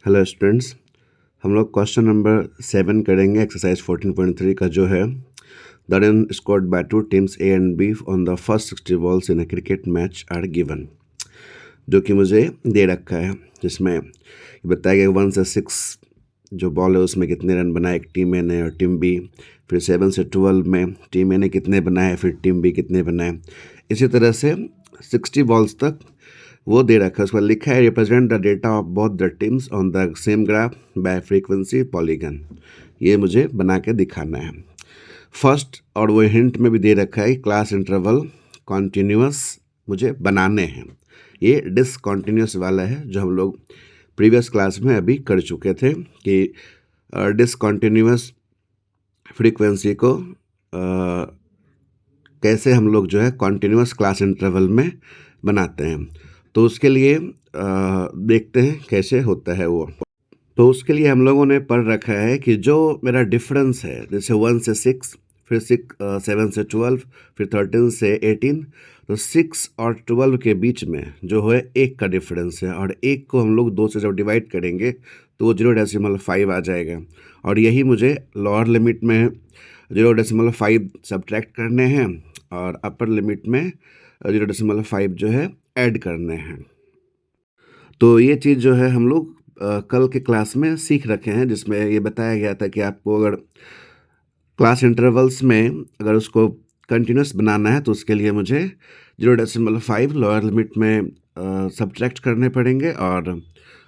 Hello students, हम लोग question number 7 करेंगे एक्सरसाइज 14.3 का जो है the run scored by two teams A and B on the first 60 balls in a cricket match are given, जो कि मुझे दे रखा है। जिसमें बताया गया 1 से 6 जो बॉल है उसमें कितने रन बनाए एक टीम ए ने और टीम बी, फिर 7 से 12 में टीम ए ने कितने बनाए फिर टीम बी कितने बनाए, इसी तरह से 60 बॉल्स तक वो दे रखा है। उसके बाद लिखा है represent the data of both the teams on the same graph bye frequency polygon. ये मुझे बना के दिखाना है फर्स्ट, और वो हिंट में भी दे रखा है क्लास इंटरवल कॉन्टिन्यूस मुझे बनाने हैं। ये डिसकॉन्टिन्यूस वाला है जो हम लोग प्रीवियस क्लास में अभी कर चुके थे कि डिसकॉन्टिन्यूस फ्रीक्वेंसी को कैसे हम लोग जो है कॉन्टिन्यूस क्लास इंटरवल में बनाते हैं। तो उसके लिए देखते हैं कैसे होता है वो। तो उसके लिए हम लोगों ने पढ़ रखा है कि जो मेरा डिफरेंस है, जैसे 1 से 6, फिर 7 से 12, फिर 13 से 18, तो 6 और 12 के बीच में जो है 1 का डिफरेंस है, और 1 को हम लोग 2 से जब डिवाइड करेंगे तो वो 0.5 आ जाएगा। और यही मुझे लोअर लिमिट में 0.5 सब्ट्रैक्ट करने हैं और अपर लिमिट में 0.5 जो है ऐड करने हैं। तो ये चीज़ जो है हम लोग कल के क्लास में सीख रखे हैं, जिसमें ये बताया गया था कि आपको अगर क्लास इंटरवल्स में अगर उसको कंटिन्यूस बनाना है तो उसके लिए मुझे 0.5 लोअर लिमिट में सब्ट्रैक्ट करने पड़ेंगे और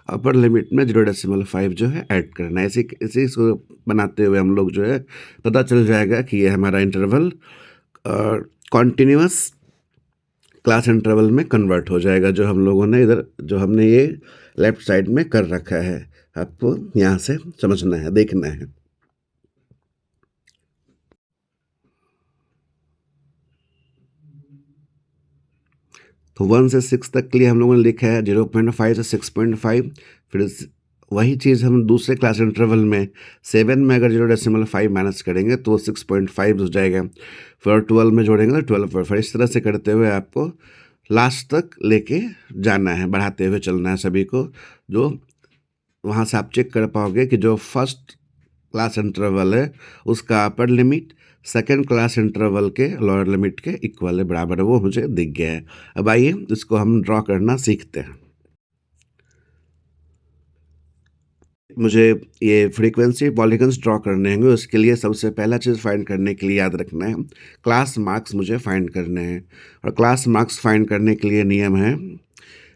अपर लिमिट में 0.5 जो है ऐड करना है। इसी को बनाते हुए हम लोग जो है पता चल जाएगा कि ये हमारा इंटरवल कॉन्टिन्यूस क्लास इंटरवल में कन्वर्ट हो जाएगा, जो हम लोगों ने इधर जो हमने ये लेफ्ट साइड में कर रखा है। आपको यहाँ से समझना है, देखना है। तो 1 से 6 तक के लिए हम लोगों ने लिखा है 0.5 से 6.5। फिर वही चीज़ हम दूसरे क्लास इंटरवल में 7 में अगर 0.5 माइनस करेंगे तो 6.5 हो जाएगा। फिर 12 में जोड़ेंगे तो 12। इस तरह से करते हुए आपको लास्ट तक लेके जाना है, बढ़ाते हुए चलना है सभी को। जो वहाँ से आप चेक कर पाओगे कि जो फर्स्ट क्लास इंटरवल है उसका upper limit second class interval के लोअर लिमिट के इक्वल है, बराबर है, वो मुझे दिख गया है। अब आइए इसको हम ड्रॉ करना सीखते हैं। मुझे ये फ्रीक्वेंसी पॉलीगन्स ड्रॉ करने होंगे। उसके लिए सबसे पहला चीज़ फाइंड करने के लिए याद रखना है क्लास मार्क्स मुझे फाइंड करने हैं। और क्लास मार्क्स फाइंड करने के लिए नियम है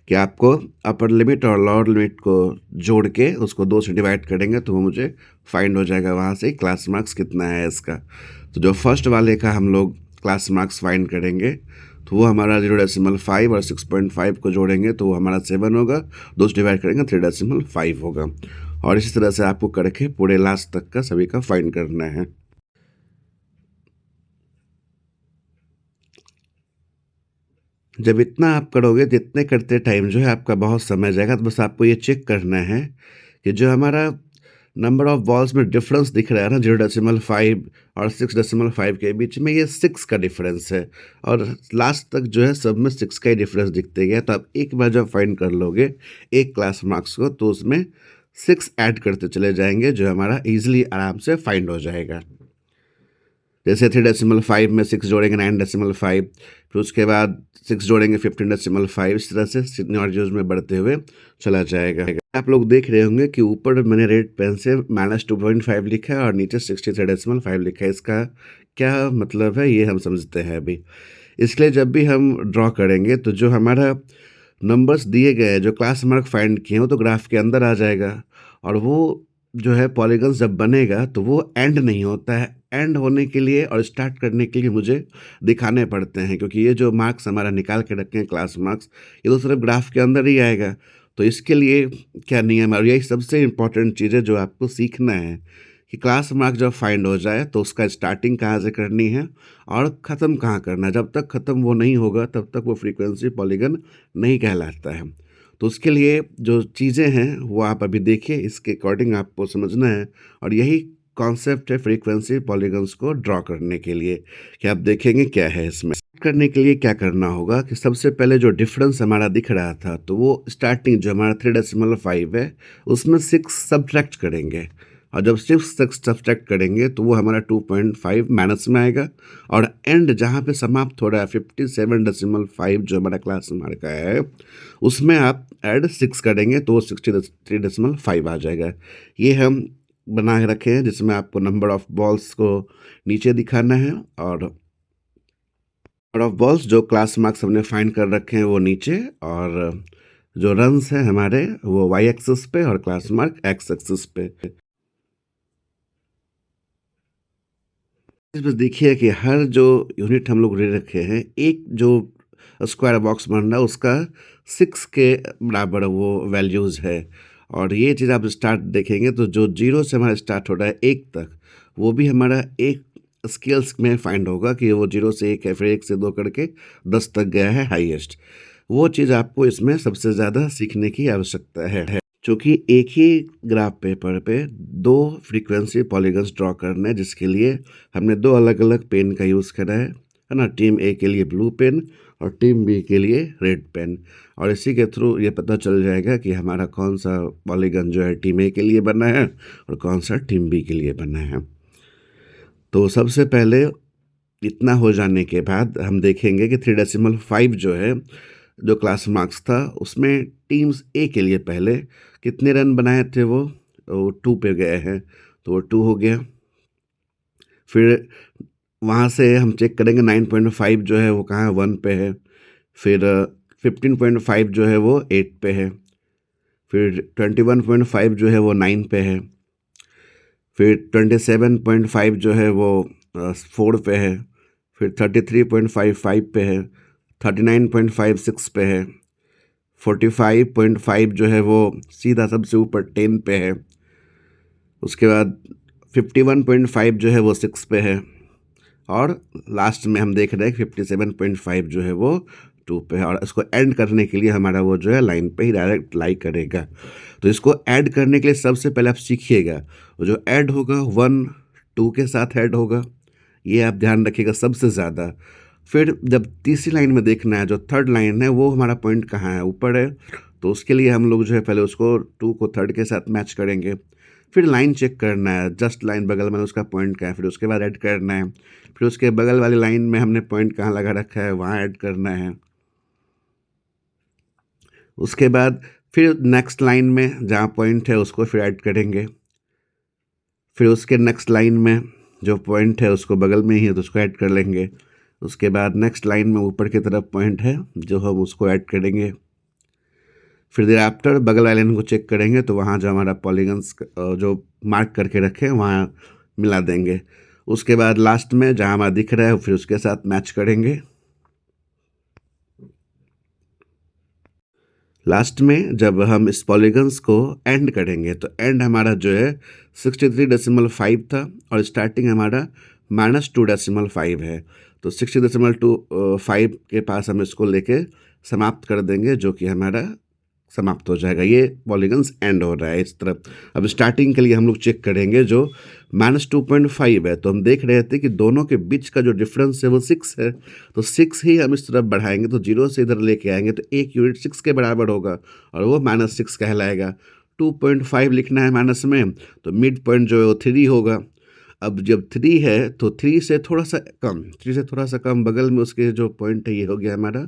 कि आपको अपर लिमिट और लोअर लिमिट को जोड़ के उसको 2 से डिवाइड करेंगे तो वो मुझे फाइंड हो जाएगा वहाँ से क्लास मार्क्स कितना है इसका। तो जो फर्स्ट वाले का हम लोग क्लास मार्क्स फाइंड करेंगे तो वो हमारा 0.5 और 6.5 को जोड़ेंगे तो वो हमारा 7 होगा, 2 से डिवाइड करेंगे 3.5 होगा। और इसी तरह से आपको करके पूरे लास्ट तक का सभी का फाइंड करना है। जब इतना आप करोगे तो इतने करते टाइम जो है आपका बहुत समय जाएगा। तो बस आपको ये चेक करना है कि जो हमारा नंबर ऑफ बॉल्स में डिफरेंस दिख रहा है ना 0.5 और 6.5 के बीच में, ये 6 का डिफरेंस है। और लास्ट तक जो है सब में 6 का ही डिफरेंस दिखते गया। तो आप एक बार जब फाइंड कर लोगे एक क्लास मार्क्स को तो उसमें 6 ऐड करते चले जाएंगे, जो हमारा ईजिली आराम से फाइंड हो जाएगा। जैसे 3.5 में 6 जोड़ेंगे 9.5, फिर उसके बाद 6 जोड़ेंगे 15.5। इस तरह से सिग्नोरियोज में बढ़ते हुए चला जाएगा। आप लोग देख रहे होंगे कि ऊपर मैंने रेड पेन से -2.5 लिखा है और नीचे 63.5 लिखा है। इसका क्या मतलब है ये हम समझते हैं अभी। इसलिए जब भी हम ड्रॉ करेंगे तो जो हमारा नंबर्स दिए गए हैं, जो क्लास मार्क फाइंड किए हैं, वो तो ग्राफ के अंदर आ जाएगा। और वो जो है पॉलीगन्स जब बनेगा तो वो एंड नहीं होता है। एंड होने के लिए और स्टार्ट करने के लिए मुझे दिखाने पड़ते हैं, क्योंकि ये जो मार्क्स हमारा निकाल के रखे हैं क्लास मार्क्स, ये तो सिर्फ ग्राफ के अंदर ही आएगा। तो इसके लिए क्या नियम है, और यही सबसे इम्पोर्टेंट चीज़ है जो आपको सीखना है कि क्लास मार्क्स जब फाइंड हो जाए तो उसका स्टार्टिंग कहाँ से करनी है और ख़त्म कहाँ करना है। जब तक ख़त्म वो नहीं होगा तब तक वो फ्रीक्वेंसी पॉलीगन नहीं कहलाता है। तो उसके लिए जो चीज़ें हैं वो आप अभी देखिए, इसके अकॉर्डिंग आपको समझना है। और यही कॉन्सेप्ट है फ्रीक्वेंसी पॉलीगन्स को ड्रॉ करने के लिए, कि आप देखेंगे क्या है इसमें। करने के लिए क्या करना होगा कि सबसे पहले जो डिफरेंस हमारा दिख रहा था, तो वो स्टार्टिंग जो हमारा 3.5 है उसमें 6 सब्ट्रैक्ट करेंगे, और जब 6 सब्ट्रैक्ट करेंगे तो वो हमारा 2.5 माइनस में आएगा, और एंड जहाँ पे समाप्त हो रहा है 57.5 जो हमारा क्लास मार्क का है, उसमें आप ऐड 6 करेंगे तो वो 63.5 आ जाएगा। ये हम बना के रखे हैं, जिसमें आपको नंबर ऑफ बॉल्स को नीचे दिखाना है, और नंबर ऑफ बॉल्स जो क्लास मार्क्स हमने फाइंड कर रखे हैं वो नीचे, और जो रन्स हैं हमारे वो वाई एक्सिस पे और क्लास मार्क एक्स एक्सिस पे। इसमें देखिए कि हर जो यूनिट हम लोग ले रखे हैं, एक जो स्क्वायर बॉक्स बन रहा है उसका 6 के बराबर वो वैल्यूज़ है, और ये चीज़ आप स्टार्ट देखेंगे तो जो 0 से हमारा स्टार्ट हो रहा है 1 तक, वो भी हमारा एक स्केल्स में फाइंड होगा कि वो 0 से 1 है, फिर 1 से 2 करके 10 तक गया है हाईएस्ट। वो चीज़ आपको इसमें सबसे ज़्यादा सीखने की आवश्यकता है। चूँकि एक ही ग्राफ पेपर पे 2 फ्रीक्वेंसी पॉलीगन्स ड्रॉ करने हैं, जिसके लिए हमने 2 अलग-अलग पेन का यूज़ करा है ना? टीम ए के लिए ब्लू पेन और टीम बी के लिए रेड पेन, और इसी के थ्रू ये पता चल जाएगा कि हमारा कौन-सा पॉलीगन जो है टीम ए के लिए बना है और कौन-सा टीम बी के लिए बना है। तो सबसे पहले इतना हो जाने के बाद हम देखेंगे कि 3.5 जो है, जो क्लास मार्क्स था, उसमें टीम्स ए के लिए पहले कितने रन बनाए थे वो 2 पे गए हैं, तो वो 2 हो गया। फिर वहाँ से हम चेक करेंगे 9.5 जो है वो कहाँ है, 1 पे है। फिर 15.5 जो है वो 8 पे है। फिर 21.5 जो है वो 9 पे है। फिर 27.5 जो है वो 4 पे है। फिर 33.5 5 पे है। 39.5 6 पे है। 45.5 जो है वो सीधा सबसे ऊपर 10 पे है। उसके बाद 51.5 जो है वो 6 पे है, और लास्ट में हम देख रहे हैं 57.5 जो है वो 2 पे है, और इसको ऐड करने के लिए हमारा वो जो है लाइन पे ही डायरेक्ट लाई करेगा। तो इसको ऐड करने के लिए सबसे पहले आप सीखिएगा, वो जो ऐड होगा 1 2 के साथ ऐड होगा, ये आप ध्यान रखिएगा सबसे ज़्यादा। फिर जब तीसरी लाइन में देखना है, जो थर्ड लाइन है वो हमारा पॉइंट कहाँ है, ऊपर है, तो उसके लिए हम लोग जो है पहले उसको 2 को थर्ड के साथ मैच करेंगे। फिर लाइन चेक करना है, जस्ट लाइन बगल में उसका पॉइंट कहाँ है, फिर उसके बाद ऐड करना है। फिर उसके बगल वाली लाइन में हमने पॉइंट कहाँ लगा रखा है, वहाँ ऐड करना है। उसके बाद फिर नेक्स्ट लाइन में जहाँ पॉइंट है उसको फिर ऐड करेंगे। फिर उसके नेक्स्ट लाइन में जो पॉइंट है उसको बगल में ही है तो उसको ऐड कर लेंगे। उसके बाद नेक्स्ट लाइन में ऊपर की तरफ पॉइंट है जो हम उसको ऐड करेंगे। फिर देर आफ्टर बगल वाले लाइन को चेक करेंगे तो वहाँ जो हमारा पॉलीगन्स जो मार्क करके रखे हैं वहाँ मिला देंगे। उसके बाद लास्ट में जहाँ हमारा दिख रहा है फिर उसके साथ मैच करेंगे। लास्ट में जब हम इस पॉलीगन्स को एंड करेंगे तो एंड हमारा जो है 63.5 था, और स्टार्टिंग हमारा -2.5 है, तो 60.5 के पास हम इसको लेके समाप्त कर देंगे, जो कि हमारा समाप्त हो जाएगा। ये पॉलीगन्स एंड हो रहा है इस तरफ। अब स्टार्टिंग के लिए हम लोग चेक करेंगे, जो -2.5 है, तो हम देख रहे थे कि दोनों के बीच का जो डिफरेंस है वो 6 है, तो 6 ही हम इस तरफ बढ़ाएंगे, तो 0 से इधर लेके आएंगे तो एक यूनिट 6 के बराबर होगा, और वो -6 कहलाएगा। 2.5 लिखना है माइनस में, तो मिड पॉइंट जो है वो 3 होगा। अब जब 3 है तो 3 से थोड़ा सा कम, 3 से थोड़ा सा कम बगल में उसके जो पॉइंट है ये हो गया हमारा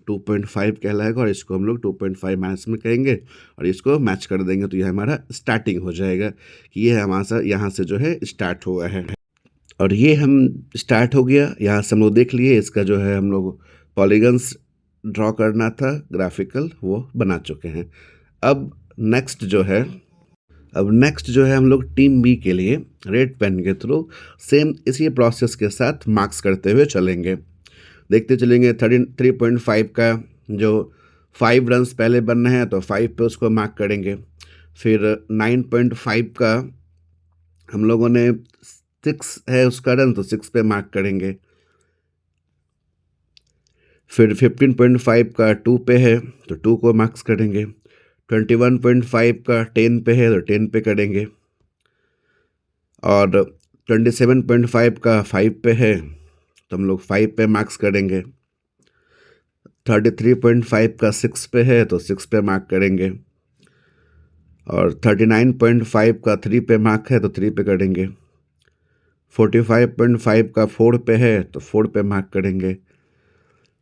2.5 कहलाएगा, और इसको हम लोग 2.5 माइनस में कहेंगे और इसको मैच कर देंगे, तो ये हमारा स्टार्टिंग हो जाएगा कि ये हमारा यहाँ से जो है स्टार्ट हुआ है। और ये हम स्टार्ट हो गया, यहाँ से हम लोग देख लिए इसका जो है हम लोग पॉलीगन्स ड्रॉ करना था ग्राफिकल, वो बना चुके हैं। अब नेक्स्ट जो है हम लोग टीम बी के लिए रेड पेन के थ्रू सेम इसी प्रोसेस के साथ मार्क्स करते हुए चलेंगे। देखते चलेंगे 33.5 का जो 5 रन्स पहले बनना है तो 5 पे उसको मार्क करेंगे। फिर 9.5 का हम लोगों ने 6 है उसका रन, तो 6 पे मार्क करेंगे। फिर 15.5 का 2 पे है तो 2 को मार्क्स करेंगे। 21.5 का 10 पे है तो 10 पे करेंगे। और 27.5 का 5 पे है, तो हम लोग 5 पे मार्क्स करेंगे। 33.5 का 6 पे है, तो 6 पे मार्क करेंगे। और 39.5 का 3 पे मार्क है, तो 3 पे करेंगे। 45.5 का 4 पे है, तो 4 पे मार्क करेंगे।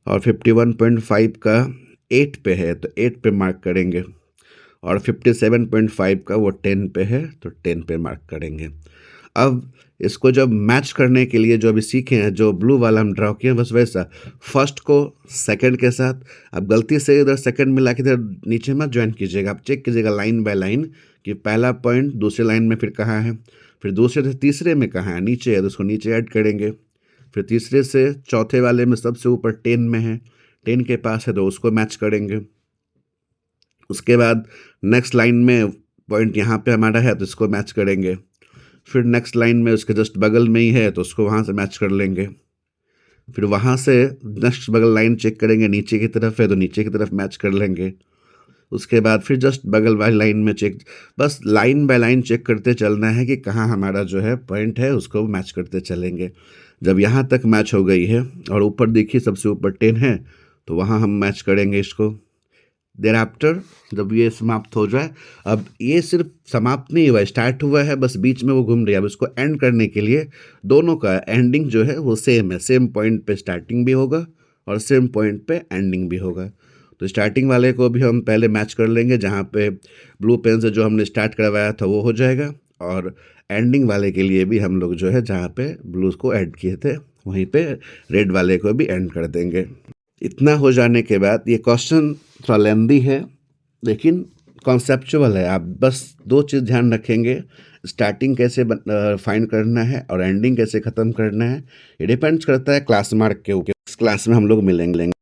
और 51.5 का 8 पे है, तो 8 पे मार्क करेंगे। और 57.5 का वो 10 पे है, तो 10 पे मार्क करेंगे। अब इसको जब मैच करने के लिए जो अभी सीखे हैं, जो ब्लू वाला हम ड्रॉ किए हैं, बस वैसा फर्स्ट को सेकंड के साथ। अब गलती से इधर सेकंड मिला के इधर नीचे मत ज्वाइन कीजिएगा, आप चेक कीजिएगा लाइन बाय लाइन कि पहला पॉइंट दूसरे लाइन में फिर कहाँ है, फिर दूसरे से तीसरे में कहाँ है, नीचे है तो उसको नीचे ऐड करेंगे। फिर तीसरे से चौथे वाले में सबसे ऊपर 10 में है, 10 के पास है तो उसको मैच करेंगे। उसके बाद नेक्स्ट लाइन में पॉइंट यहाँ पे हमारा है तो इसको मैच करेंगे। फिर नेक्स्ट लाइन में उसके जस्ट बगल में ही है तो उसको वहाँ से मैच कर लेंगे। फिर वहाँ से नेक्स्ट बगल लाइन चेक करेंगे, नीचे की तरफ है तो नीचे की तरफ मैच कर लेंगे। उसके बाद फिर जस्ट बगल वाली लाइन में चेक, बस लाइन बाय लाइन चेक करते चलना है कि कहाँ हमारा जो है पॉइंट है, उसको मैच करते चलेंगे। जब यहाँ तक मैच हो गई है और ऊपर देखिए सबसे ऊपर 10 है, तो वहाँ हम मैच करेंगे इसको। देर आफ्टर जब ये समाप्त हो जाए, अब ये सिर्फ समाप्त नहीं हुआ, स्टार्ट हुआ है, बस बीच में वो घूम रही है। अब इसको एंड करने के लिए दोनों का एंडिंग जो है वो सेम है, सेम पॉइंट पे स्टार्टिंग भी होगा और सेम पॉइंट पे एंडिंग भी होगा। तो स्टार्टिंग वाले को भी हम पहले मैच कर लेंगे, जहाँ पे ब्लू पेन से जो हमने स्टार्ट करवाया था वो हो जाएगा। और एंडिंग वाले के लिए भी हम लोग जो है जहाँ पे ब्लू को ऐड किए थे वहीं पे रेड वाले को भी एंड कर देंगे। इतना हो जाने के बाद ये क्वेश्चन थोड़ा लेंदी है लेकिन कॉन्सेप्चुअल है। आप बस दो चीज़ ध्यान रखेंगे, स्टार्टिंग कैसे फाइंड करना है और एंडिंग कैसे ख़त्म करना है। ये डिपेंड्स करता है क्लास मार्क के ऊपर। इस क्लास में हम लोग मिलेंगे।